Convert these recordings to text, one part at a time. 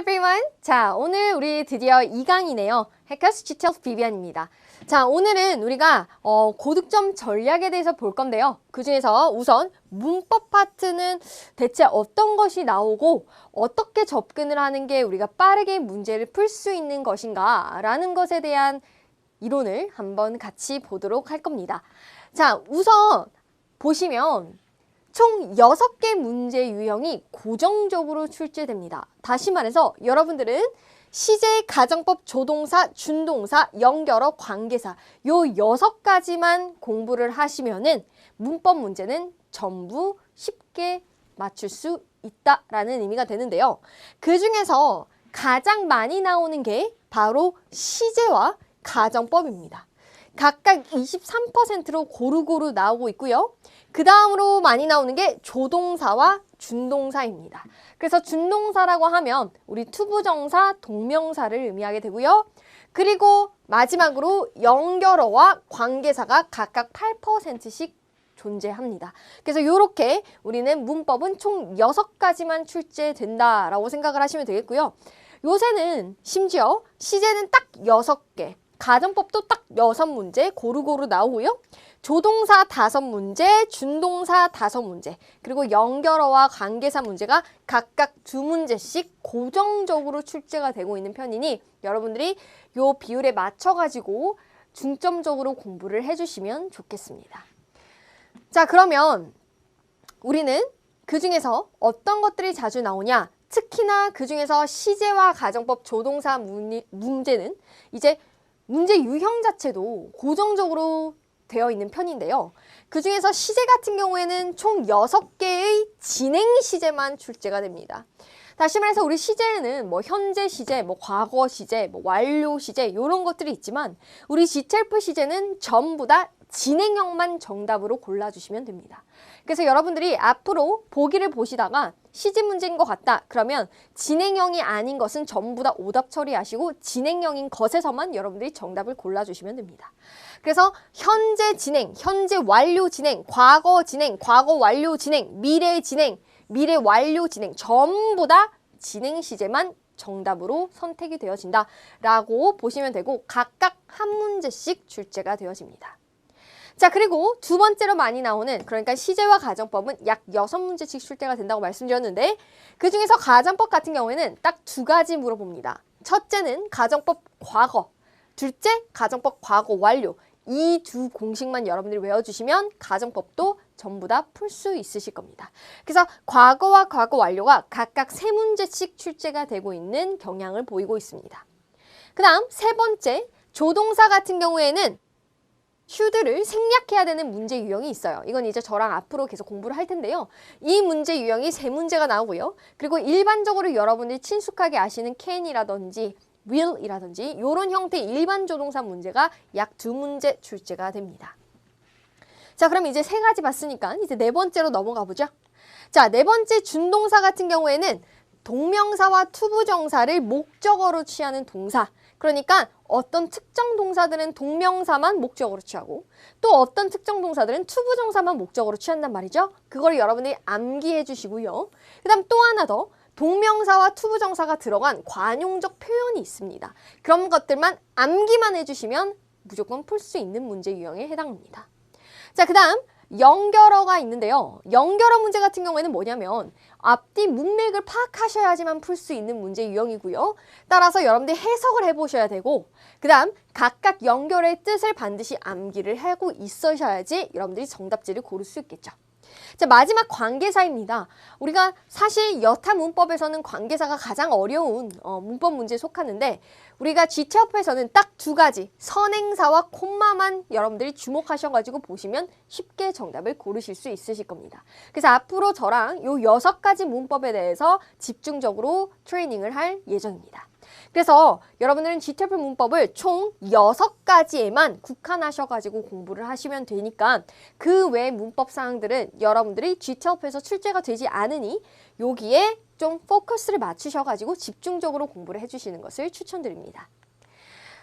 everyone! 자, 오늘 우리 드디어 2강이네요. 해커스 GTL 비비안입니다. 자, 오늘은 우리가 고득점 전략에 대해서 볼 건데요. 그 중에서 우선 문법 파트는 대체 어떤 것이 나오고 어떻게 접근을 하는 게 우리가 빠르게 문제를 풀 수 있는 것인가 라는 것에 대한 이론을 한번 같이 보도록 할 겁니다. 자, 우선 보시면 총 6개 문제 유형이 고정적으로 출제됩니다. 다시 말해서 여러분들은 시제, 가정법, 조동사, 준동사, 연결어, 관계사 요 6가지만 공부를 하시면은 문법 문제는 전부 쉽게 맞출 수 있다라는 의미가 되는데요. 그 중에서 가장 많이 나오는 게 바로 시제와 가정법입니다. 각각 23%로 고루고루 나오고 있고요. 그 다음으로 많이 나오는 게 조동사와 준동사입니다. 그래서 준동사라고 하면 우리 투부정사, 동명사를 의미하게 되고요. 그리고 마지막으로 연결어와 관계사가 각각 8%씩 존재합니다. 그래서 이렇게 우리는 문법은 총 6가지만 출제된다라고 생각을 하시면 되겠고요. 요새는 심지어 시제는 딱 6개, 가정법도 딱 6문제 고루고루 나오고요. 조동사 5문제, 준동사 5문제, 그리고 연결어와 관계사 문제가 각각 2문제씩 고정적으로 출제가 되고 있는 편이니 여러분들이 요 비율에 맞춰가지고 중점적으로 공부를 해주시면 좋겠습니다. 자, 그러면 우리는 그 중에서 어떤 것들이 자주 나오냐? 특히나 그 중에서 시제와 가정법 조동사 문제는 이제 문제 유형 자체도 고정적으로 되어 있는 편인데요. 그 중에서 시제 같은 경우에는 총 6개의 진행 시제만 출제가 됩니다. 다시 말해서 우리 시제에는 뭐 현재 시제, 뭐 과거 시제, 뭐 완료 시제 이런 것들이 있지만 우리 GTLF 시제는 전부 다 진행형만 정답으로 골라주시면 됩니다. 그래서 여러분들이 앞으로 보기를 보시다가 시제 문제인 것 같다. 그러면 진행형이 아닌 것은 전부 다 오답 처리하시고 진행형인 것에서만 여러분들이 정답을 골라주시면 됩니다. 그래서 현재 진행, 현재 완료 진행, 과거 진행, 과거 완료 진행, 미래 진행, 미래 완료 진행 전부 다 진행 시제만 정답으로 선택이 되어진다라고 보시면 되고 각각 한 문제씩 출제가 되어집니다. 자, 그리고 두 번째로 많이 나오는 그러니까 시제와 가정법은 약 6문제씩 출제가 된다고 말씀드렸는데 그 중에서 가정법 같은 경우에는 딱 2가지 물어봅니다. 첫째는 가정법 과거, 둘째 가정법 과거 완료. 이 두 공식만 여러분들이 외워주시면 가정법도 전부 다 풀 수 있으실 겁니다. 그래서 과거와 과거 완료가 각각 3문제씩 출제가 되고 있는 경향을 보이고 있습니다. 그 다음 세 번째, 조동사 같은 경우에는 should를 생략해야 되는 문제 유형이 있어요. 이건 이제 저랑 앞으로 계속 공부를 할 텐데요. 이 문제 유형이 3문제가 나오고요. 그리고 일반적으로 여러분들이 친숙하게 아시는 can이라든지 will이라든지 이런 형태의 일반 조동사 문제가 약 2문제 출제가 됩니다. 자, 그럼 이제 3가지 봤으니까 이제 4번째로 넘어가 보죠. 자, 4번째 준동사 같은 경우에는 동명사와 투부정사를 목적어로 취하는 동사. 그러니까 어떤 특정 동사들은 동명사만 목적어로 취하고 또 어떤 특정 동사들은 투부정사만 목적어로 취한단 말이죠. 그걸 여러분들이 암기해 주시고요. 그 다음 또 하나 더 동명사와 투부정사가 들어간 관용적 표현이 있습니다. 그런 것들만 암기만 해주시면 무조건 풀 수 있는 문제 유형에 해당합니다. 자, 그 다음 연결어가 있는데요. 연결어 문제 같은 경우에는 뭐냐면 앞뒤 문맥을 파악하셔야지만 풀 수 있는 문제 유형이고요. 따라서 여러분들이 해석을 해보셔야 되고 그 다음 각각 연결의 뜻을 반드시 암기를 하고 있으셔야지 여러분들이 정답지를 고를 수 있겠죠. 자, 마지막 관계사입니다. 우리가 사실 여타 문법에서는 관계사가 가장 어려운 문법 문제에 속하는데 우리가 GTLF에서는 딱 2가지 선행사와 콤마만 여러분들이 주목하셔가지고 보시면 쉽게 정답을 고르실 수 있으실 겁니다. 그래서 앞으로 저랑 요 6가지 문법에 대해서 집중적으로 트레이닝을 할 예정입니다. 그래서 여러분들은 GTLF 문법을 총 6가지에만 국한하셔가지고 공부를 하시면 되니까 그 외 문법 사항들은 여러분들이 GTLF에서 출제가 되지 않으니 여기에 좀 포커스를 맞추셔가지고 집중적으로 공부를 해주시는 것을 추천드립니다.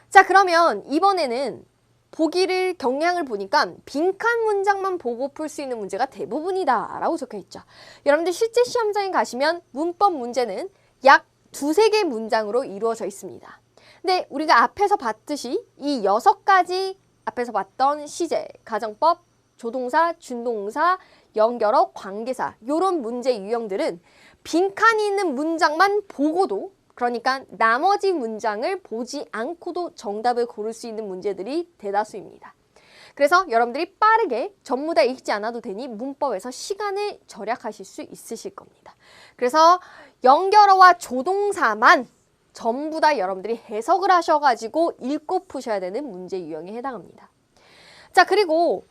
자, 그러면 이번에는 보기를 경향을 보니까 빈칸 문장만 보고 풀 수 있는 문제가 대부분이다 라고 적혀있죠. 여러분들 실제 시험장에 가시면 문법 문제는 약 두세 개 문장으로 이루어져 있습니다. 근데 우리가 앞에서 봤듯이 이 6가지 앞에서 봤던 시제, 가정법, 조동사, 준동사, 연결어, 관계사 이런 문제 유형들은 빈칸이 있는 문장만 보고도 그러니까 나머지 문장을 보지 않고도 정답을 고를 수 있는 문제들이 대다수입니다. 그래서 여러분들이 빠르게 전부 다 읽지 않아도 되니 문법에서 시간을 절약하실 수 있으실 겁니다. 그래서 연결어와 조동사만 전부 다 여러분들이 해석을 하셔가지고 읽고 푸셔야 되는 문제 유형에 해당합니다. 자, 그리고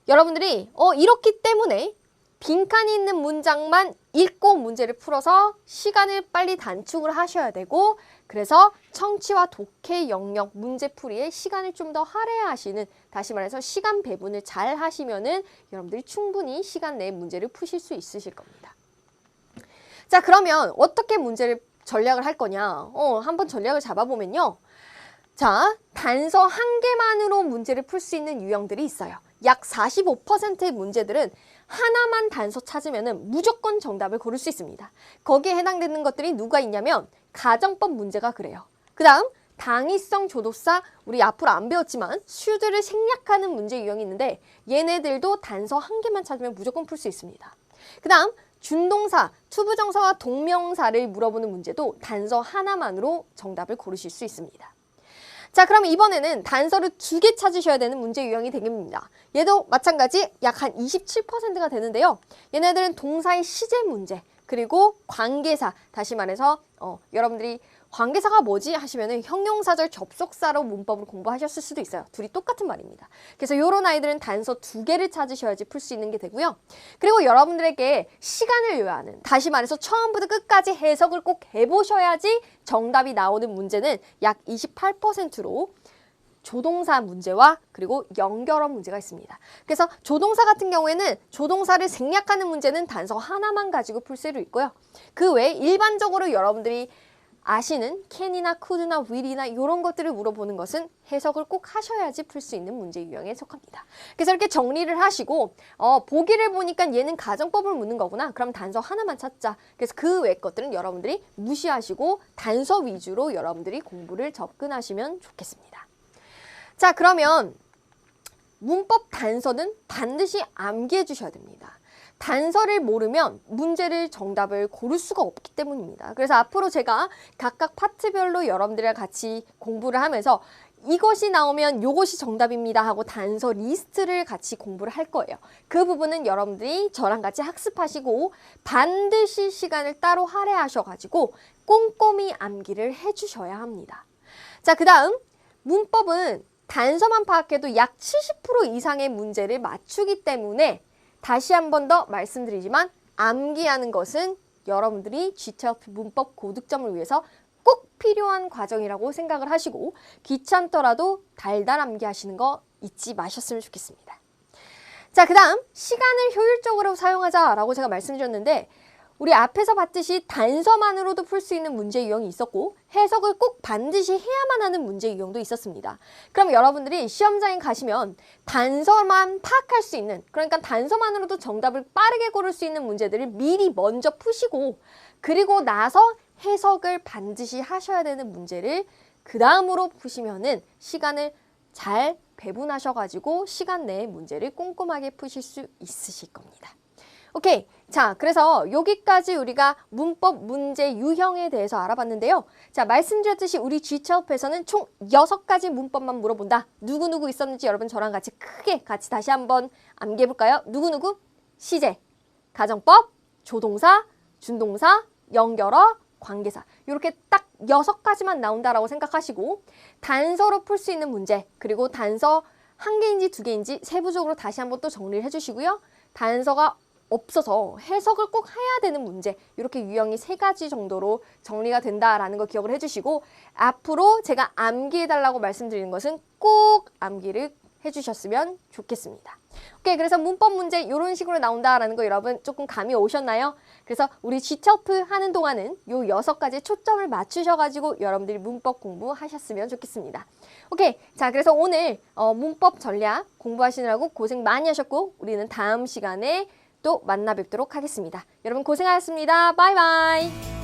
여러분들이 이렇기 때문에 빈칸이 있는 문장만 읽고 문제를 풀어서 시간을 빨리 단축을 하셔야 되고 그래서 청취와 독해 영역 문제풀이에 시간을 좀 더 할애하시는 다시 말해서 시간 배분을 잘 하시면은 여러분들이 충분히 시간 내에 문제를 푸실 수 있으실 겁니다. 자, 그러면 어떻게 문제를 전략을 할 거냐? 한번 전략을 잡아보면요. 자, 단서 한 개만으로 문제를 풀 수 있는 유형들이 있어요. 약 45%의 문제들은 하나만 단서 찾으면 무조건 정답을 고를 수 있습니다. 거기에 해당되는 것들이 누가 있냐면 가정법 문제가 그래요. 그 다음 당위성 조동사 우리 앞으로 안 배웠지만 슈드를 생략하는 문제 유형이 있는데 얘네들도 단서 한 개만 찾으면 무조건 풀 수 있습니다. 그 다음 준동사, 투부정사와 동명사를 물어보는 문제도 단서 하나만으로 정답을 고르실 수 있습니다. 자, 그럼 이번에는 단서를 2개 찾으셔야 되는 문제 유형이 되겠습니다. 얘도 마찬가지 약 한 27%가 되는데요. 얘네들은 동사의 시제 문제, 그리고 관계사, 다시 말해서 여러분들이 관계사가 뭐지 하시면은 형용사절 접속사로 문법을 공부하셨을 수도 있어요. 둘이 똑같은 말입니다. 그래서 이런 아이들은 단서 2개를 찾으셔야지 풀 수 있는 게 되고요. 그리고 여러분들에게 시간을 요하는, 다시 말해서 처음부터 끝까지 해석을 꼭 해보셔야지 정답이 나오는 문제는 약 28%로 조동사 문제와 그리고 연결어 문제가 있습니다. 그래서 조동사 같은 경우에는 조동사를 생략하는 문제는 단서 하나만 가지고 풀 수도 있고요. 그 외에 일반적으로 여러분들이 아시는 can이나 could나 will이나 이런 것들을 물어보는 것은 해석을 꼭 하셔야지 풀 수 있는 문제 유형에 속합니다. 그래서 이렇게 정리를 하시고 보기를 보니까 얘는 가정법을 묻는 거구나. 그럼 단서 하나만 찾자. 그래서 그 외 것들은 여러분들이 무시하시고 단서 위주로 여러분들이 공부를 접근하시면 좋겠습니다. 자, 그러면 문법 단서는 반드시 암기해 주셔야 됩니다. 단서를 모르면 문제를 정답을 고를 수가 없기 때문입니다. 그래서 앞으로 제가 각각 파트별로 여러분들이랑 같이 공부를 하면서 이것이 나오면 이것이 정답입니다 하고 단서 리스트를 같이 공부를 할 거예요. 그 부분은 여러분들이 저랑 같이 학습하시고 반드시 시간을 따로 할애하셔가지고 꼼꼼히 암기를 해주셔야 합니다. 자, 그 다음 문법은 단서만 파악해도 약 70% 이상의 문제를 맞추기 때문에 다시 한 번 더 말씀드리지만 암기하는 것은 여러분들이 GTLP 문법 고득점을 위해서 꼭 필요한 과정이라고 생각을 하시고 귀찮더라도 달달 암기하시는 거 잊지 마셨으면 좋겠습니다. 자, 그 다음 시간을 효율적으로 사용하자라고 제가 말씀드렸는데 우리 앞에서 봤듯이 단서만으로도 풀 수 있는 문제 유형이 있었고 해석을 꼭 반드시 해야만 하는 문제 유형도 있었습니다. 그럼 여러분들이 시험장에 가시면 단서만 파악할 수 있는, 그러니까 단서만으로도 정답을 빠르게 고를 수 있는 문제들을 미리 먼저 푸시고 그리고 나서 해석을 반드시 하셔야 되는 문제를 그 다음으로 푸시면은 시간을 잘 배분하셔가지고 시간 내에 문제를 꼼꼼하게 푸실 수 있으실 겁니다. 오케이. 자, 그래서 여기까지 우리가 문법 문제 유형에 대해서 알아봤는데요. 자, 말씀드렸듯이 우리 G12에서는 총 6가지 문법만 물어본다. 누구누구 있었는지 여러분 저랑 같이 크게 같이 다시 한번 암기해볼까요? 누구누구? 시제, 가정법, 조동사, 준동사, 연결어, 관계사. 이렇게 딱 6가지만 나온다라고 생각하시고 단서로 풀 수 있는 문제, 그리고 단서 1개인지 2개인지 세부적으로 다시 한번 또 정리를 해주시고요. 단서가 없어서 해석을 꼭 해야 되는 문제, 이렇게 유형이 3가지 정도로 정리가 된다라는 거 기억을 해주시고 앞으로 제가 암기해달라고 말씀드리는 것은 꼭 암기를 해주셨으면 좋겠습니다. 오케이, 그래서 문법 문제 이런 식으로 나온다라는 거 여러분 조금 감이 오셨나요? 그래서 우리 Gtelp 하는 동안은 요 6가지 초점을 맞추셔가지고 여러분들이 문법 공부하셨으면 좋겠습니다. 오케이, 자, 그래서 오늘 문법 전략 공부하시느라고 고생 많이 하셨고 우리는 다음 시간에 또 만나 뵙도록 하겠습니다. 여러분 고생하셨습니다. 바이바이.